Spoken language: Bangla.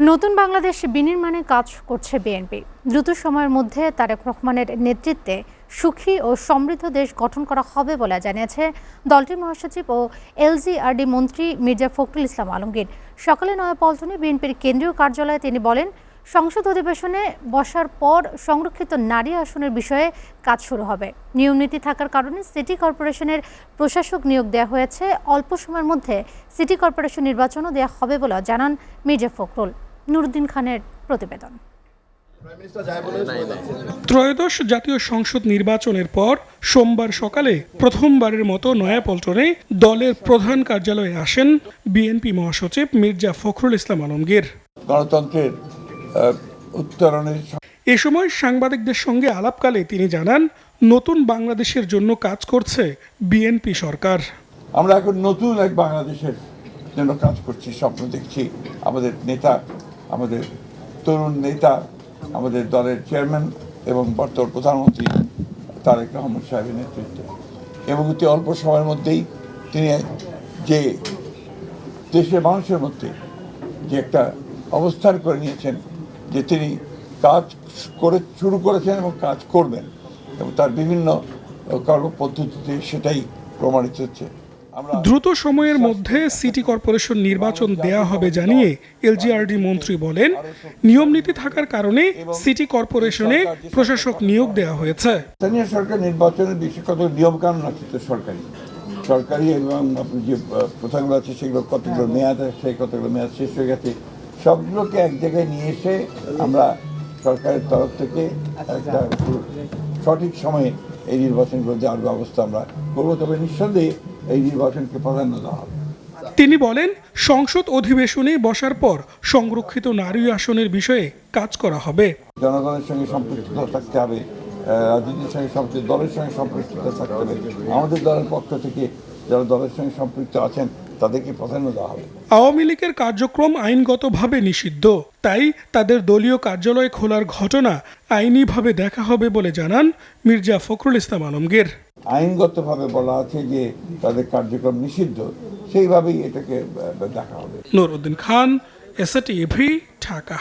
নতুন বাংলাদেশ বিনির্মাণে কাজ করছে বিএনপি। দ্রুত সময়ের মধ্যে তারেক রহমানের নেতৃত্বে সুখী ও সমৃদ্ধ দেশ গঠন করা হবে বলে জানিয়েছে দলটির মহাসচিব ও এলজিআরডি মন্ত্রী মির্জা ফখরুল ইসলাম আলমগীর। সকালে নয়াপল্টনে বিএনপির কেন্দ্রীয় কার্যালয়ে তিনি বলেন, সংসদ অধিবেশনে বসার পর সংরক্ষিত নারী আসনের বিষয়ে কাজ শুরু হবে। নিয়মনীতি থাকার কারণে সিটি কর্পোরেশনের প্রশাসক নিয়োগ দেওয়া হয়েছে। অল্প সময়ের মধ্যে সিটি কর্পোরেশন নির্বাচনও দেওয়া হবে বলে জানান মির্জা ফখরুল। নুরুদ্দিন খানের প্রতিবেদন। ত্রয়োদশ জাতীয় সংসদ নির্বাচনের পর সোমবার সকালে প্রথমবারের মতো নয়াপল্টনে দলের প্রধান কার্যালয়ে আসেন বিএনপি মহাসচিব মির্জা ফখরুল ইসলাম আলমগীর। গণতন্ত্রের উত্তরণের এ সময় সাংবাদিকদের সঙ্গে আলাপকালে তিনি জানান, নতুন বাংলাদেশের জন্য কাজ করছে বিএনপি সরকার। আমরা এখন নতুন এক বাংলাদেশের জন্য কাজ করছি, স্বপ্ন দেখছি। আমাদের নেতা, আমাদের তরুণ নেতা, আমাদের দলের চেয়ারম্যান এবং বর্তমান প্রধানমন্ত্রী তারেক রহমান সাহেবের নেতৃত্বে এবং অতি অল্প সময়ের মধ্যেই তিনি যে দেশের মানুষের মধ্যে যে একটা অবস্থান করে নিয়েছেন, যে তিনি কাজ শুরু করেছেন এবং কাজ করবেন এবং তার বিভিন্ন কর্মপদ্ধতিতে সেটাই প্রমাণিত হচ্ছে। দ্রুত সময়ের মধ্যে সিটি কর্পোরেশন নির্বাচন দেয়া হবে জানিয়ে এলজিআরডি মন্ত্রী বলেন, নিয়মনীতি থাকার কারণে সিটি কর্পোরেশনে প্রশাসক নিয়োগ দেওয়া হয়েছে। স্থানীয় সরকার নির্বাচনের বিষয়ে কত নিয়মকানুন আছে তো সরকারি এবং যে প্রথাগুলো আছে সেগুলো কতগুলো মেয়াদ আছে, কতগুলো মেয়াদ শেষ হয়ে গেছে, সবগুলোকে এক জায়গায় নিয়ে এসে আমরা সরকারের তরফ থেকে একটা সঠিক সময়ে এই নির্বাচনগুলো দেওয়ার ব্যবস্থা আমরা করবো। তবে নিঃসন্দেহে এই নির্বাচনকে প্রাধান্য দেওয়া হবে। তিনি বলেন, সংসদ অধিবেশনে বসার পর সংরক্ষিত নারী আসনের বিষয়ে কাজ করা হবে। জনগণের সঙ্গে সম্পৃক্ততা থাকতে হবে, রাজনীতির সঙ্গে সম্পৃক্ত, দলের সঙ্গে সম্পৃক্ততা থাকতে হবে। আমাদের দলের পক্ষ থেকে যারা দলের সঙ্গে সম্পৃক্ত আছেন তাদেরকে প্রাধান্য দেওয়া হবে। আওয়ামী লীগের কার্যক্রম আইনগতভাবে নিষিদ্ধ, তাই তাদের দলীয় কার্যালয় খোলার ঘটনা আইনিভাবে দেখা হবে বলে জানান মির্জা ফখরুল ইসলাম আলমগীর। আইনগতভাবে বলা আছে যে তাদের কার্যক্রম নিষিদ্ধ, সেইভাবেই এটাকে দেখা হবে। নুরুদ্দিন খান, এসএটিভি, ঢাকা।